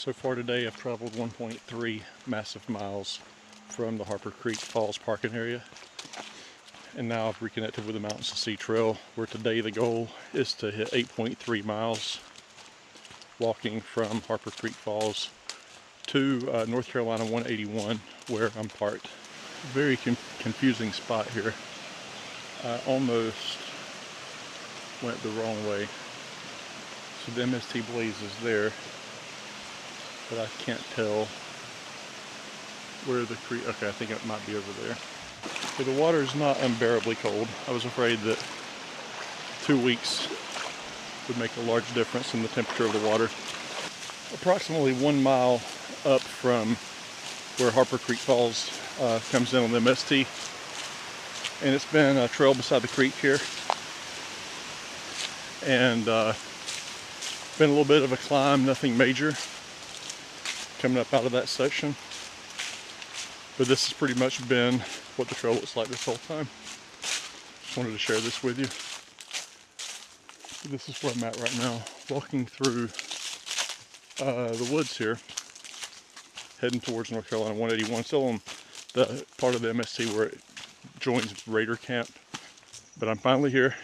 So far today I've traveled 1.3 massive miles from the Harper Creek Falls parking area, and now I've reconnected with the Mountains to Sea Trail, where today the goal is to hit 8.3 miles walking from Harper Creek Falls to North Carolina 181, where I'm parked. Very confusing spot here. I almost went the wrong way. So the MST Blaze is there, but I can't tell where the creek. Okay, I think it might be over there. So the water is not unbearably cold. I was afraid that 2 weeks would make a large difference in the temperature of the water. Approximately 1 mile up from where Harper Creek Falls comes in on the MST, and it's been a trail beside the creek here, and been a little bit of a climb, nothing major coming up out of that section, but this has pretty much been what the trail looks like this whole time. Just wanted to share this with you. This is where I'm at right now, walking through the woods here, heading towards North Carolina 181, still on the part of the MST where it joins Raider Camp, but I'm finally here.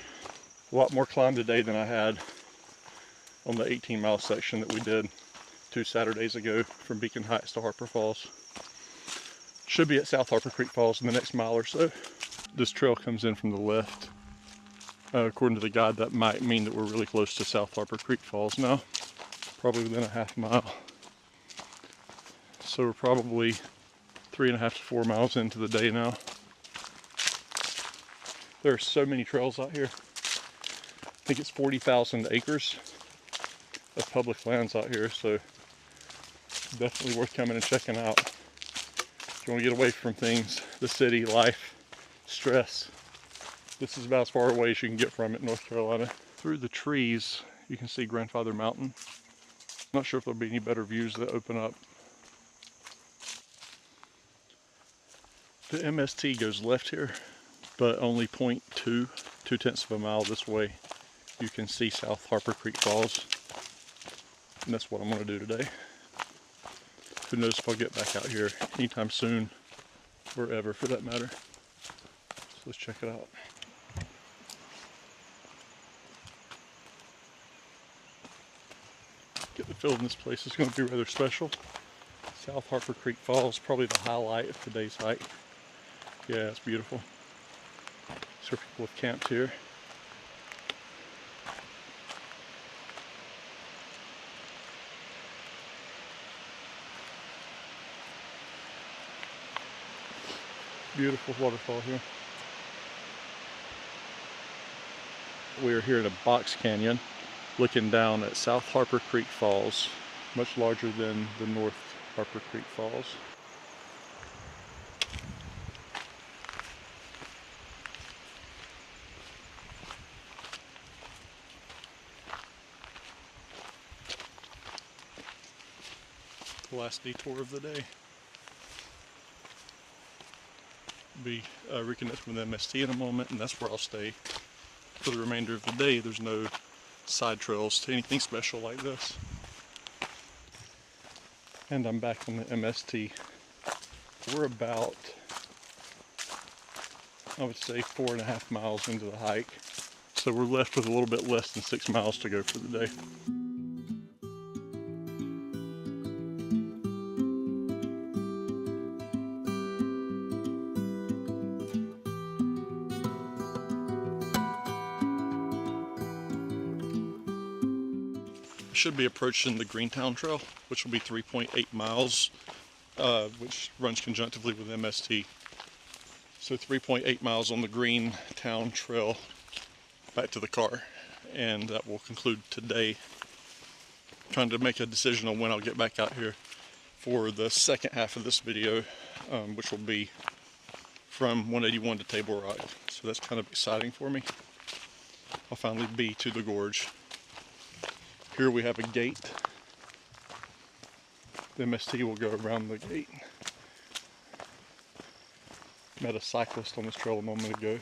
A lot more climb today than I had on the 18-mile section that we did 2 Saturdays ago from Beacon Heights to Harper Falls. Should be at South Harper Creek Falls in the next mile or so. This trail comes in from the left. According to the guide, that might mean that we're really close to South Harper Creek Falls now, probably within a half mile. So we're probably 3.5 to 4 miles into the day now. There are so many trails out here. I think it's 40,000 acres of public lands out here, so definitely worth coming and checking out. If you want to get away from things, the city life, stress, this is about as far away as you can get from it in North Carolina. Through the trees, you can see Grandfather Mountain. Not sure if there'll be any better views that open up. The MST goes left here, but only 0.2 of a mile this way. You can see South Harper Creek Falls, and that's what I'm going to do today. Who knows if I'll get back out here anytime soon, or ever for that matter. So let's check it out. Get the feeling this place is going to be rather special. South Harper Creek Falls, probably the highlight of today's hike. Yeah, it's beautiful. So people have camped here. Beautiful waterfall here. We are here in a box canyon looking down at South Harper Creek Falls, much larger than the North Harper Creek Falls. The last detour of the day. Be reconnecting with MST in a moment, and that's where I'll stay for the remainder of the day. There's no side trails to anything special like this. And I'm back on the MST. We're about, I would say, 4.5 miles into the hike. So we're left with a little bit less than 6 miles to go for the day. Should be approaching the Greentown Trail, which will be 3.8 miles, which runs conjunctively with MST. So 3.8 miles on the Greentown Trail back to the car, and that will conclude today. Trying to make a decision on when I'll get back out here for the second half of this video, which will be from 181 to Table Rock. So that's kind of exciting for me. I'll finally be to the gorge. Here we have a gate. The MST will go around the gate. Met a cyclist on this trail a moment ago.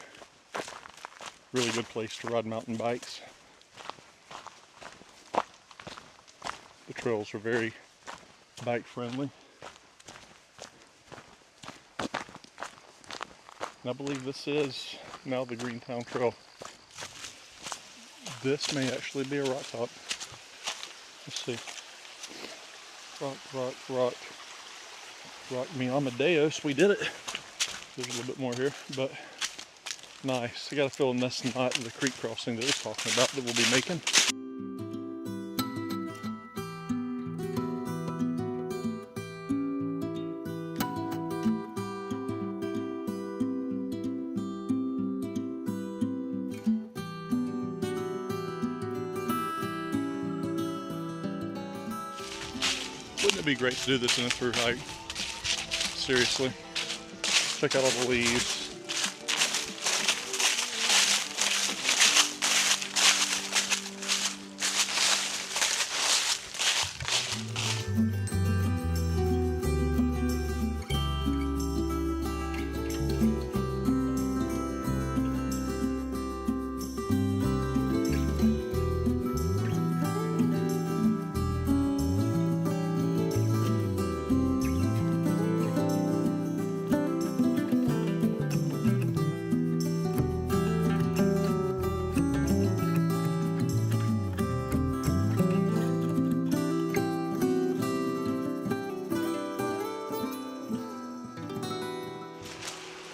Really good place to ride mountain bikes. The trails are very bike friendly. And I believe this is now the Greentown Trail. This may actually be a rock top. Let's see. Rock, rock, rock. Rock me Amadeus. We did it. There's a little bit more here, but nice. I got a feeling that's not the creek crossing that it's talking about that we'll be making. Wouldn't it be great to do this in a through hike? Seriously. Check out all the leaves.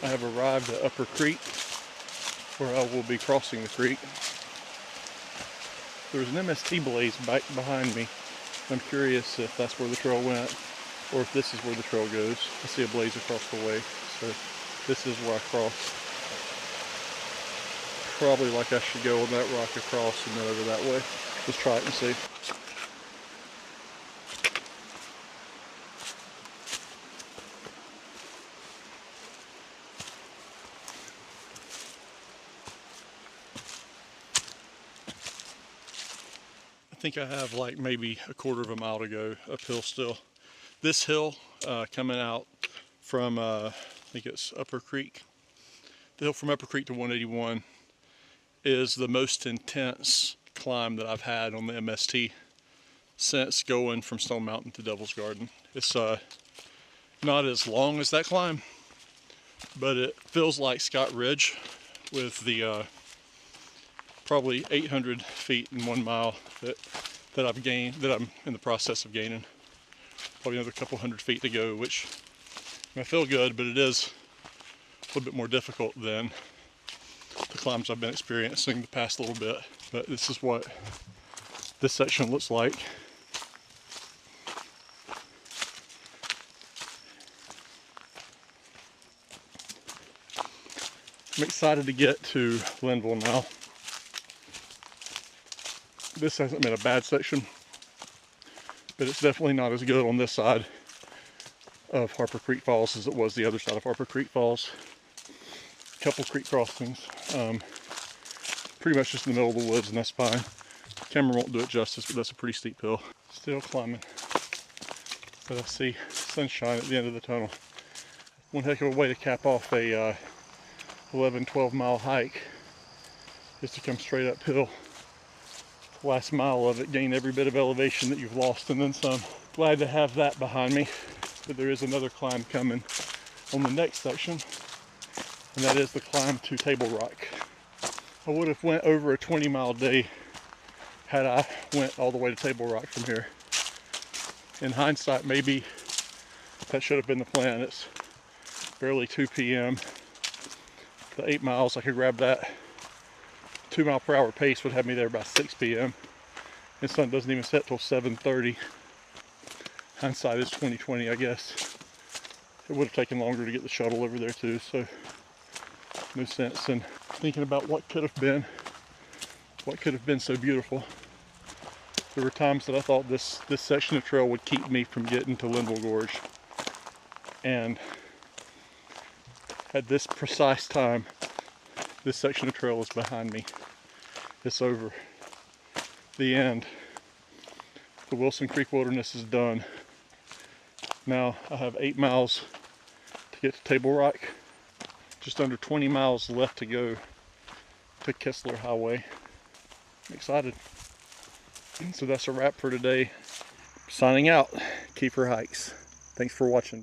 I have arrived at Upper Creek, where I will be crossing the creek. There's an MST blaze back behind me. I'm curious if that's where the trail went, or if this is where the trail goes. I see a blaze across the way, so this is where I cross. Probably like I should go on that rock across and then over that way. Let's try it and see. I think I have like maybe a quarter of a mile to go uphill still. This hill coming out from I think it's Upper Creek. The hill from Upper Creek to 181 is the most intense climb that I've had on the MST since going from Stone Mountain to Devil's Garden. It's not as long as that climb, but it feels like Scott Ridge with the probably 800 feet in 1 mile that I've gained, that I'm in the process of gaining. Probably another couple hundred feet to go, which I feel good, but it is a little bit more difficult than the climbs I've been experiencing the past little bit. But this is what this section looks like. I'm excited to get to Linville now. This hasn't been a bad section, but it's definitely not as good on this side of Harper Creek Falls as it was the other side of Harper Creek Falls. A couple creek crossings, pretty much just in the middle of the woods, and that's fine. The camera won't do it justice, but that's a pretty steep hill. Still climbing, but I see sunshine at the end of the tunnel. One heck of a way to cap off a 11-12 mile hike is to come straight uphill. Last mile of it, gain every bit of elevation that you've lost and then some. Glad to have that behind me, but there is another climb coming on the next section, and that is the climb to Table Rock. I would have went over a 20-mile day had I went all the way to Table Rock from here. In hindsight, maybe that should have been the plan. It's barely 2 p.m. The 8 miles, I could grab that 2 mile per hour pace would have me there by 6 p.m. The sun doesn't even set till 7:30. Hindsight is 20/20, I guess. It would have taken longer to get the shuttle over there too, so no sense in thinking about what could have been so beautiful. There were times that I thought this section of trail would keep me from getting to Linville Gorge, and at this precise time, this section of trail is behind me. It's over. The end. The Wilson Creek Wilderness is done. Now I have 8 miles to get to Table Rock. Just under 20 miles left to go to Kessler Highway. I'm excited. So that's a wrap for today. Signing out. Kiefer Hikes. Thanks for watching.